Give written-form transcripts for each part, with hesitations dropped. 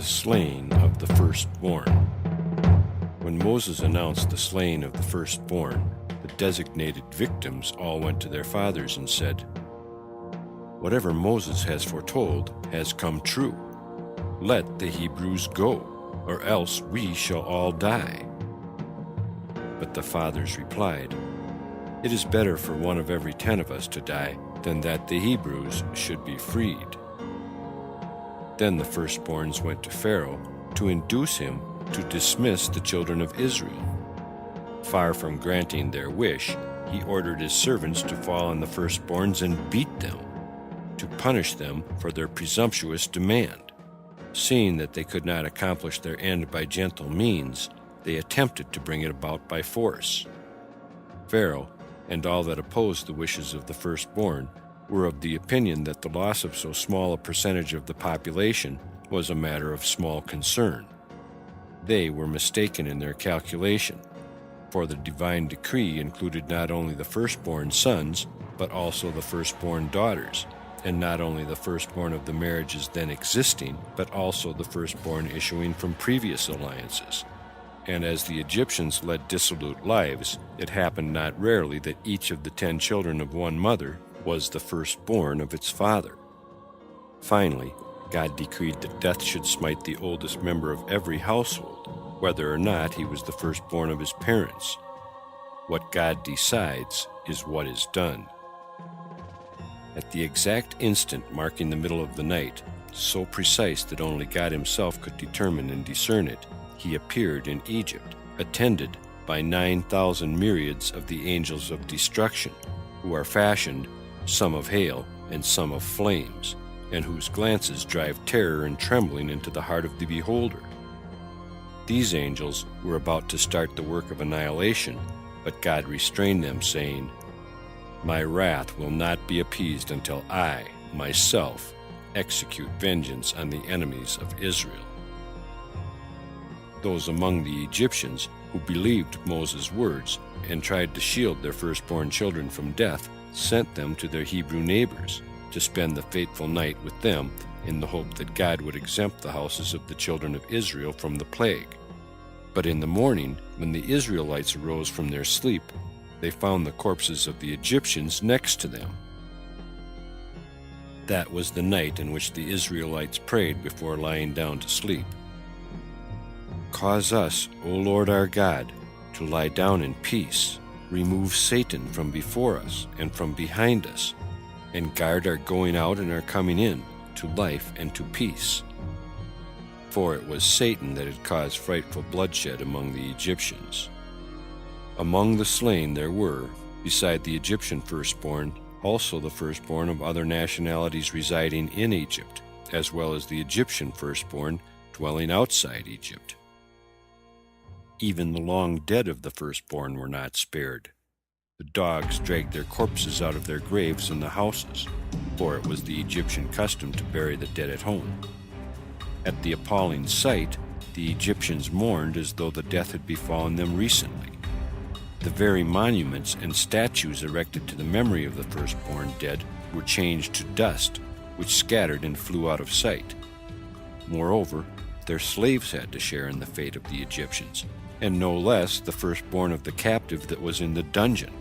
slaying of the firstborn. When Moses announced the slaying of the firstborn, the designated victims all went to their fathers and said, "Whatever Moses has foretold has come true. Let the Hebrews go, or else we shall all die." But the fathers replied, "It is better for one of every 10 of us to die than that the Hebrews should be freed." Then the firstborns went to Pharaoh to induce him to dismiss the children of Israel. Far from granting their wish, he ordered his servants to fall on the firstborns and beat them, to punish them for their presumptuous demand. Seeing that they could not accomplish their end by gentle means, they attempted to bring it about by force. Pharaoh and all that opposed the wishes of the firstborn were of the opinion that the loss of so small a percentage of the population was a matter of small concern. They were mistaken in their calculation, for the divine decree included not only the firstborn sons, but also the firstborn daughters, and not only the firstborn of the marriages then existing, but also the firstborn issuing from previous alliances. And as the Egyptians led dissolute lives, it happened not rarely that each of the 10 children of one mother was the firstborn of its father. Finally, God decreed that death should smite the oldest member of every household, whether or not he was the firstborn of his parents. What God decides is what is done. At the exact instant marking the middle of the night, so precise that only God himself could determine and discern it, he appeared in Egypt, attended by 9,000 myriads of the angels of destruction, who are fashioned, some of hail and some of flames, and whose glances drive terror and trembling into the heart of the beholder. These angels were about to start the work of annihilation, but God restrained them, saying, "My wrath will not be appeased until I, myself, execute vengeance on the enemies of Israel." Those among the Egyptians who believed Moses' words and tried to shield their firstborn children from death sent them to their Hebrew neighbors to spend the fateful night with them in the hope that God would exempt the houses of the children of Israel from the plague. But in the morning, when the Israelites arose from their sleep, they found the corpses of the Egyptians next to them. That was the night in which the Israelites prayed before lying down to sleep. "Cause us, O Lord our God, to lie down in peace. Remove Satan from before us and from behind us, and guard our going out and our coming in to life and to peace." For it was Satan that had caused frightful bloodshed among the Egyptians. Among the slain there were, beside the Egyptian firstborn, also the firstborn of other nationalities residing in Egypt, as well as the Egyptian firstborn dwelling outside Egypt. Even the long dead of the firstborn were not spared. The dogs dragged their corpses out of their graves in the houses, for it was the Egyptian custom to bury the dead at home. At the appalling sight, the Egyptians mourned as though the death had befallen them recently. The very monuments and statues erected to the memory of the firstborn dead were changed to dust, which scattered and flew out of sight. Moreover, their slaves had to share in the fate of the Egyptians, and no less the firstborn of the captive that was in the dungeon,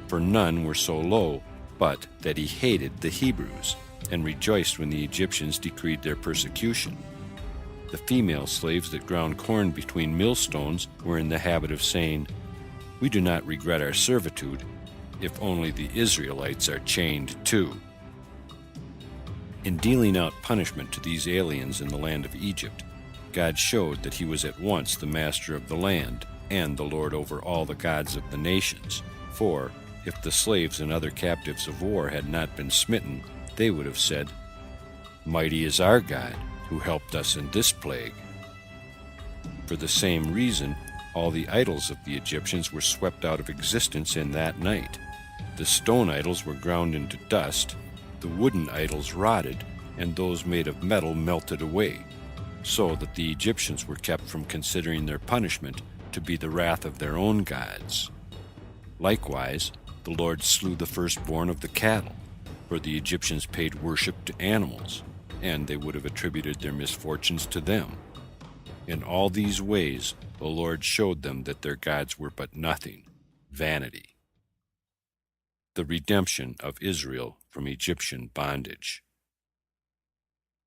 for none were so low but that he hated the Hebrews, and rejoiced when the Egyptians decreed their persecution. The female slaves that ground corn between millstones were in the habit of saying, "We do not regret our servitude, if only the Israelites are chained too." In dealing out punishment to these aliens in the land of Egypt, God showed that he was at once the master of the land and the Lord over all the gods of the nations. For, if the slaves and other captives of war had not been smitten, they would have said, "Mighty is our God, who helped us in this plague." For the same reason, all the idols of the Egyptians were swept out of existence in that night. The stone idols were ground into dust, the wooden idols rotted, and those made of metal melted away, so that the Egyptians were kept from considering their punishment to be the wrath of their own gods. Likewise, the Lord slew the firstborn of the cattle, for the Egyptians paid worship to animals, and they would have attributed their misfortunes to them. In all these ways, the Lord showed them that their gods were but nothing, vanity. The redemption of Israel from Egyptian bondage.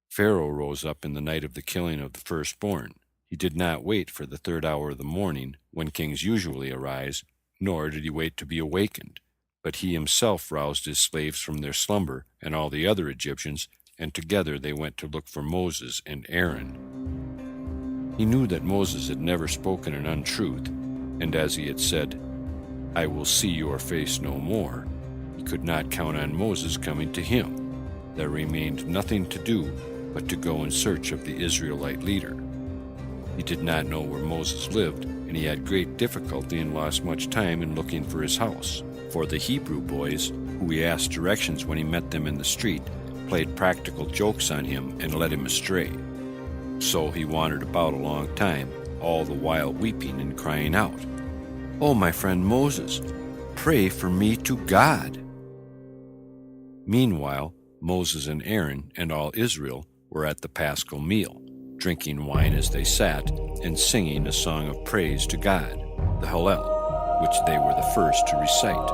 Pharaoh rose up in the night of the killing of the firstborn. He did not wait for the 3rd hour of the morning, when kings usually arise, nor did he wait to be awakened. But he himself roused his slaves from their slumber, and all the other Egyptians, and together they went to look for Moses and Aaron. He knew that Moses had never spoken an untruth, and as he had said, "I will see your face no more," he could not count on Moses coming to him. There remained nothing to do but to go in search of the Israelite leader. He did not know where Moses lived, and he had great difficulty and lost much time in looking for his house. For the Hebrew boys, who he asked directions when he met them in the street, played practical jokes on him and led him astray. So he wandered about a long time, all the while weeping and crying out, "Oh, my friend Moses, pray for me to God." Meanwhile, Moses and Aaron and all Israel were at the Paschal meal, drinking wine as they sat, and singing a song of praise to God, the Hallel, which they were the first to recite.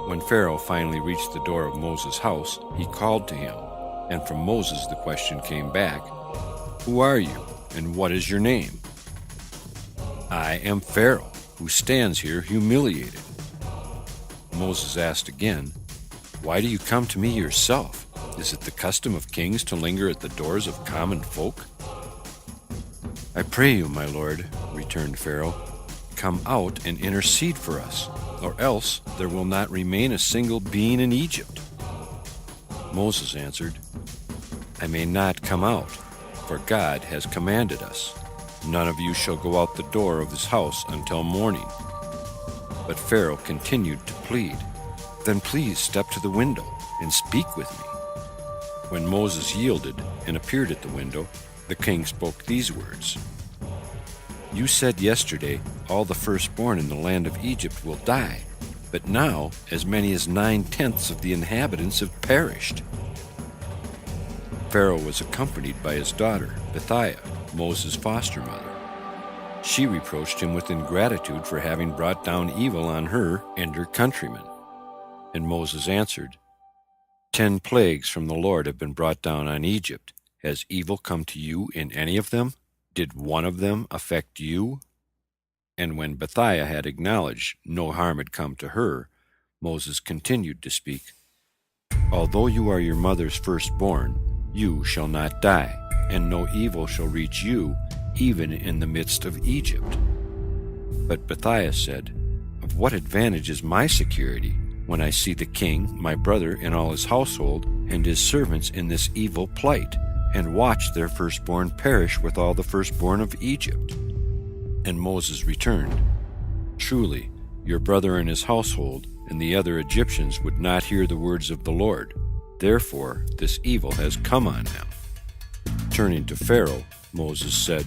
When Pharaoh finally reached the door of Moses' house, he called to him, and from Moses the question came back, "Who are you, and what is your name?" "I am Pharaoh, who stands here humiliated." Moses asked again, "Why do you come to me yourself? Is it the custom of kings to linger at the doors of common folk?" "I pray you, my lord," returned Pharaoh, "come out and intercede for us, or else there will not remain a single being in Egypt." Moses answered, "I may not come out, for God has commanded us, 'None of you shall go out the door of his house until morning.'" But Pharaoh continued to plead, "Then please step to the window and speak with me." When Moses yielded and appeared at the window, the king spoke these words, "You said yesterday all the firstborn in the land of Egypt will die, but now as many as 9/10 of the inhabitants have perished." Pharaoh was accompanied by his daughter, Bithiah, Moses' foster mother. She reproached him with ingratitude for having brought down evil on her and her countrymen. And Moses answered, 10 plagues from the Lord have been brought down on Egypt. Has evil come to you in any of them? Did one of them affect you?" And when Bithiah had acknowledged no harm had come to her, Moses continued to speak, "Although you are your mother's firstborn, you shall not die, and no evil shall reach you, even in the midst of Egypt." But Bithiah said, "Of what advantage is my security when I see the king, my brother, and all his household, and his servants in this evil plight, and watch their firstborn perish with all the firstborn of Egypt?" And Moses returned, "Truly, your brother and his household and the other Egyptians would not hear the words of the Lord. Therefore this evil has come on them." Turning to Pharaoh, Moses said,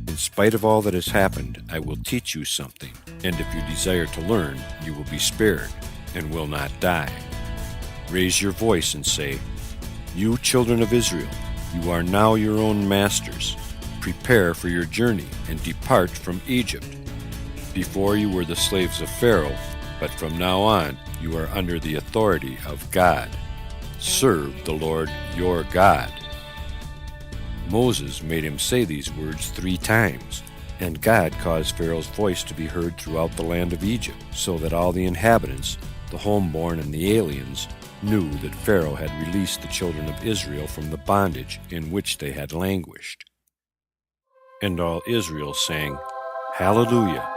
"In spite of all that has happened, I will teach you something, and if you desire to learn, you will be spared, and will not die. Raise your voice and say, 'You children of Israel, you are now your own masters. Prepare for your journey and depart from Egypt. Before you were the slaves of Pharaoh, but from now on you are under the authority of God. Serve the Lord your God." Moses made him say these words 3 times, and God caused Pharaoh's voice to be heard throughout the land of Egypt, so that all the inhabitants, the homeborn and the aliens, knew that Pharaoh had released the children of Israel from the bondage in which they had languished. And all Israel sang, "Hallelujah!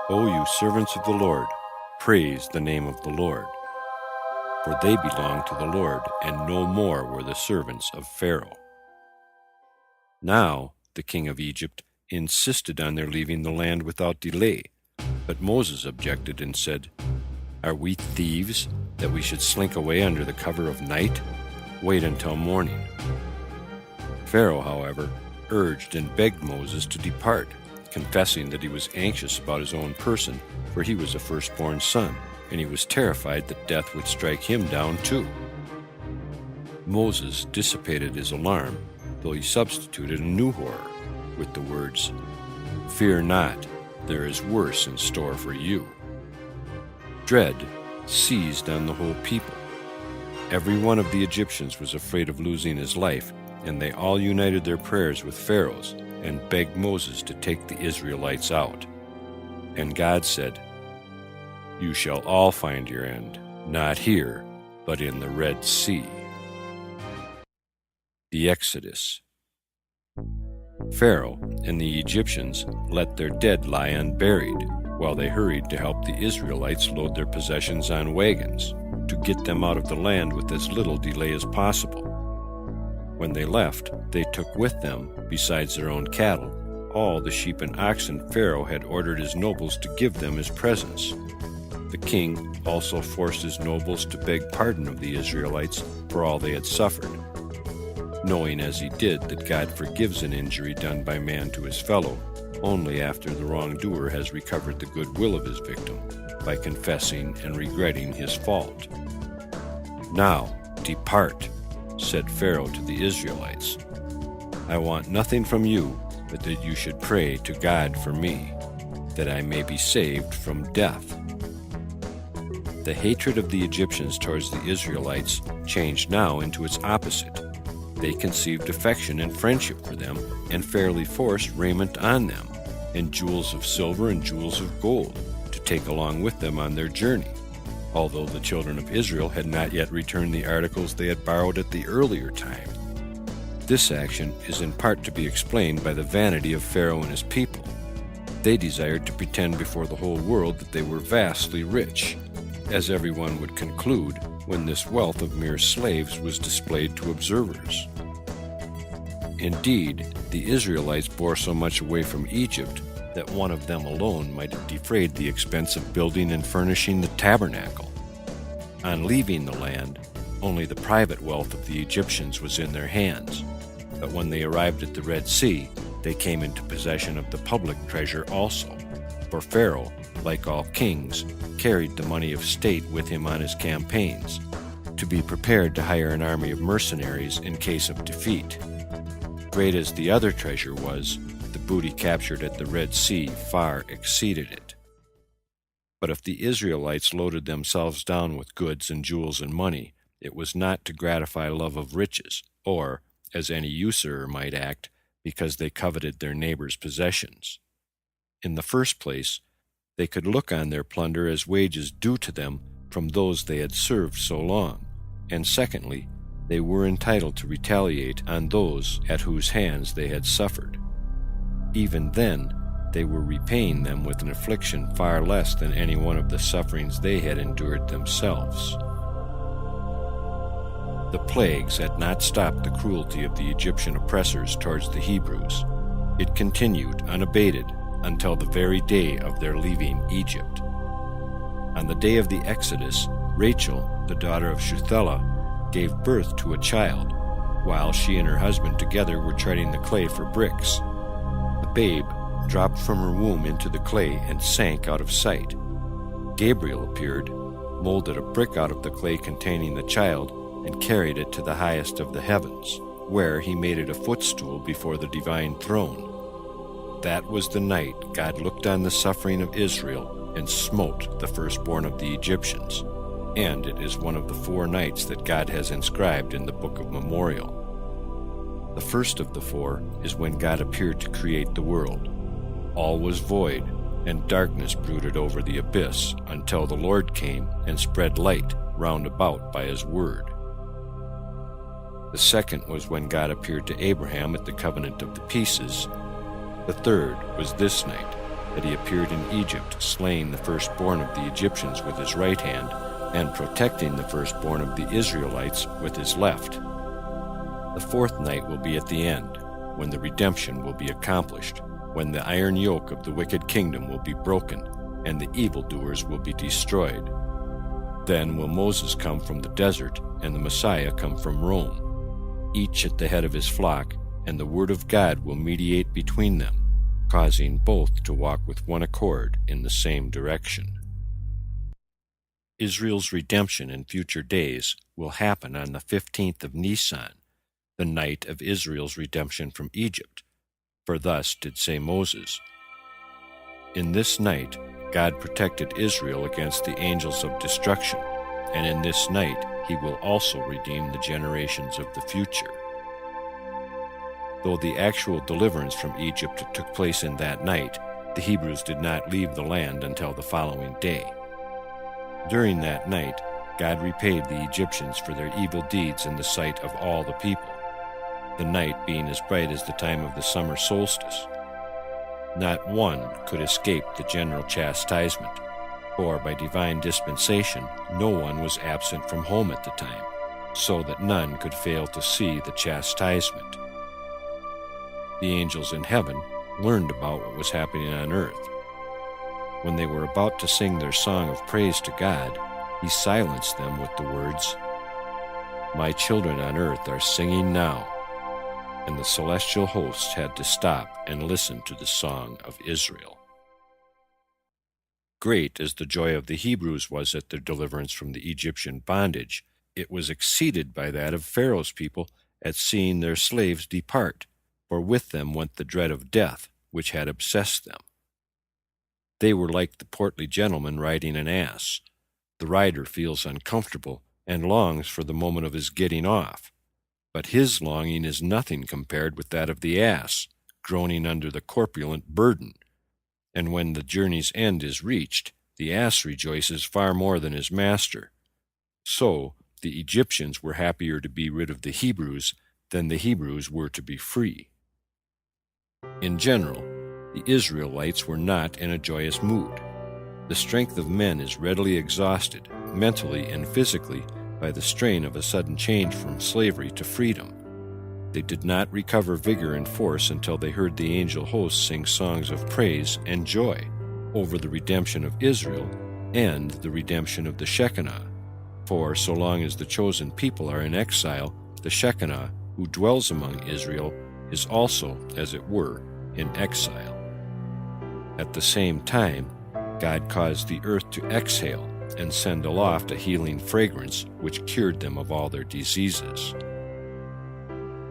O you servants of the Lord, praise the name of the Lord." For they belonged to the Lord, and no more were the servants of Pharaoh. Now the king of Egypt insisted on their leaving the land without delay, but Moses objected and said, "Are we thieves, that we should slink away under the cover of night? Wait until morning." Pharaoh, however, urged and begged Moses to depart, confessing that he was anxious about his own person, for he was a firstborn son, and he was terrified that death would strike him down too. Moses dissipated his alarm, though he substituted a new horror. with the words, "Fear not, there is worse in store for you." Dread seized on the whole people. Every one of the Egyptians was afraid of losing his life, and they all united their prayers with Pharaoh's and begged Moses to take the Israelites out. And God said, "You shall all find your end, not here, but in the Red Sea." The Exodus. Pharaoh and the Egyptians let their dead lie unburied, while they hurried to help the Israelites load their possessions on wagons, to get them out of the land with as little delay as possible. When they left, they took with them, besides their own cattle, all the sheep and oxen Pharaoh had ordered his nobles to give them as presents. The king also forced his nobles to beg pardon of the Israelites for all they had suffered, knowing as he did that God forgives an injury done by man to his fellow only after the wrongdoer has recovered the goodwill of his victim by confessing and regretting his fault. "Now, depart," said Pharaoh to the Israelites. "I want nothing from you but that you should pray to God for me, that I may be saved from death." The hatred of the Egyptians towards the Israelites changed now into its opposite. They conceived affection and friendship for them, and fairly forced raiment on them, and jewels of silver and jewels of gold, to take along with them on their journey, although the children of Israel had not yet returned the articles they had borrowed at the earlier time. This action is in part to be explained by the vanity of Pharaoh and his people. They desired to pretend before the whole world that they were vastly rich, as everyone would conclude when this wealth of mere slaves was displayed to observers. Indeed, the Israelites bore so much away from Egypt that one of them alone might have defrayed the expense of building and furnishing the tabernacle. On leaving the land, only the private wealth of the Egyptians was in their hands, but when they arrived at the Red Sea, they came into possession of the public treasure also, for Pharaoh, like all kings, carried the money of state with him on his campaigns, to be prepared to hire an army of mercenaries in case of defeat. Great as the other treasure was, the booty captured at the Red Sea far exceeded it. But if the Israelites loaded themselves down with goods and jewels and money, it was not to gratify love of riches, or, as any usurer might act, because they coveted their neighbor's possessions. In the first place, they could look on their plunder as wages due to them from those they had served so long, and secondly, they were entitled to retaliate on those at whose hands they had suffered. Even then, they were repaying them with an affliction far less than any one of the sufferings they had endured themselves. The plagues had not stopped the cruelty of the Egyptian oppressors towards the Hebrews. It continued unabated until the very day of their leaving Egypt. On the day of the Exodus, Rachel, the daughter of Shuthelah, gave birth to a child, while she and her husband together were treading the clay for bricks. The babe dropped from her womb into the clay and sank out of sight. Gabriel appeared, molded a brick out of the clay containing the child, and carried it to the highest of the heavens, where he made it a footstool before the divine throne. That was the night God looked on the suffering of Israel and smote the firstborn of the Egyptians, and it is one of the 4 nights that God has inscribed in the Book of Memorial. The first of the 4 is when God appeared to create the world. All was void, and darkness brooded over the abyss until the Lord came and spread light round about by his word. The second was when God appeared to Abraham at the covenant of the pieces. The third was this night, that he appeared in Egypt, slaying the firstborn of the Egyptians with his right hand, and protecting the firstborn of the Israelites with his left. The 4th night will be at the end, when the redemption will be accomplished, when the iron yoke of the wicked kingdom will be broken, and the evildoers will be destroyed. Then will Moses come from the desert, and the Messiah come from Rome, each at the head of his flock, and the word of God will mediate between them, causing both to walk with one accord in the same direction. Israel's redemption in future days will happen on the 15th of Nisan, the night of Israel's redemption from Egypt, For thus did say Moses, "In this night God protected Israel against the angels of destruction, and in this night he will also redeem the generations of the future." Though the actual deliverance from Egypt took place in that night, the Hebrews did not leave the land until the following day. During that night, God repaid the Egyptians for their evil deeds in the sight of all the people, the night being as bright as the time of the summer solstice. Not one could escape the general chastisement, for by divine dispensation no one was absent from home at the time, so that none could fail to see the chastisement. The angels in heaven learned about what was happening on earth. When they were about to sing their song of praise to God, he silenced them with the words, "My children on earth are singing now," and the celestial hosts had to stop and listen to the song of Israel. Great as the joy of the Hebrews was at their deliverance from the Egyptian bondage, it was exceeded by that of Pharaoh's people at seeing their slaves depart, for with them went the dread of death, which had obsessed them. They were like the portly gentleman riding an ass. The rider feels uncomfortable and longs for the moment of his getting off, but his longing is nothing compared with that of the ass, groaning under the corpulent burden. And when the journey's end is reached, the ass rejoices far more than his master. So the Egyptians were happier to be rid of the Hebrews than the Hebrews were to be free. In general, the Israelites were not in a joyous mood. The strength of men is readily exhausted, mentally and physically, by the strain of a sudden change from slavery to freedom. They did not recover vigor and force until they heard the angel hosts sing songs of praise and joy over the redemption of Israel and the redemption of the Shekinah. For so long as the chosen people are in exile, the Shekinah, who dwells among Israel, is also, as it were, in exile. At the same time, God caused the earth to exhale and send aloft a healing fragrance which cured them of all their diseases.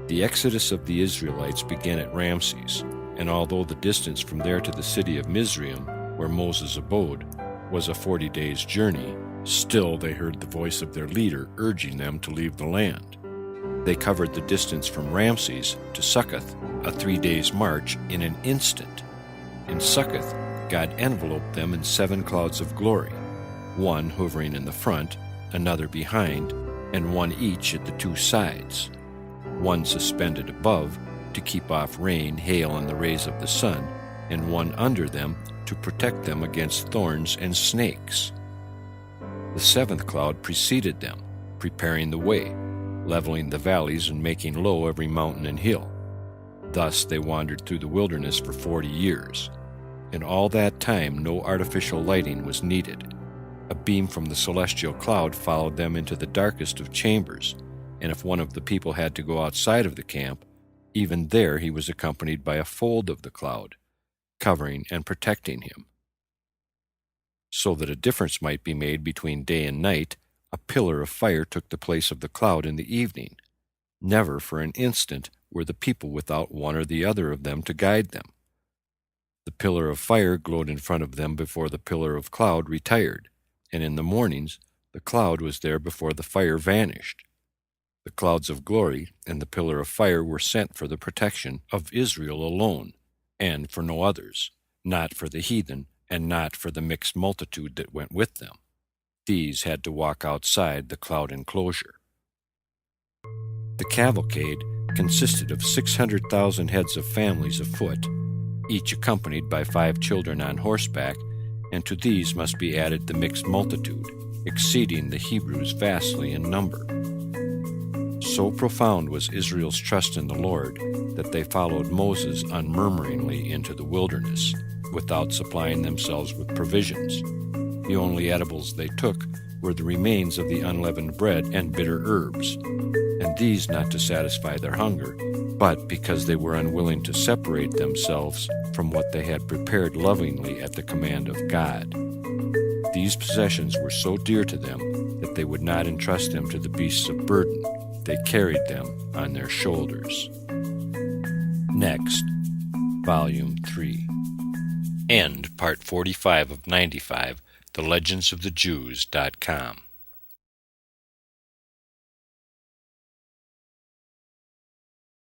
The exodus of the Israelites began at Ramses, and although the distance from there to the city of Mizraim, where Moses abode, was a 40 days' journey, still they heard the voice of their leader urging them to leave the land. They covered the distance from Ramses to Succoth, a 3 days' march, in an instant. In Succoth, God enveloped them in 7 clouds of glory, one hovering in the front, another behind, and one each at the 2 sides, one suspended above to keep off rain, hail, and the rays of the sun, and one under them to protect them against thorns and snakes. The 7th cloud preceded them, preparing the way, leveling the valleys and making low every mountain and hill. Thus they wandered through the wilderness for 40 years. In all that time no artificial lighting was needed. A beam from the celestial cloud followed them into the darkest of chambers, and if one of the people had to go outside of the camp, even there he was accompanied by a fold of the cloud, covering and protecting him. So that a difference might be made between day and night, a pillar of fire took the place of the cloud in the evening. Never for an instant were the people without one or the other of them to guide them. The pillar of fire glowed in front of them before the pillar of cloud retired, and in the mornings the cloud was there before the fire vanished. The clouds of glory and the pillar of fire were sent for the protection of Israel alone, and for no others, not for the heathen, and not for the mixed multitude that went with them. These had to walk outside the cloud enclosure. The cavalcade consisted of 600,000 heads of families afoot, each accompanied by 5 children on horseback, and to these must be added the mixed multitude, exceeding the Hebrews vastly in number. So profound was Israel's trust in the Lord that they followed Moses unmurmuringly into the wilderness, without supplying themselves with provisions. The only edibles they took were the remains of the unleavened bread and bitter herbs, and these not to satisfy their hunger, but because they were unwilling to separate themselves from what they had prepared lovingly at the command of God. These possessions were so dear to them that they would not entrust them to the beasts of burden. They carried them on their shoulders. Next, Volume 3. End Part 45 of 95, TheLegendsOfTheJews.com.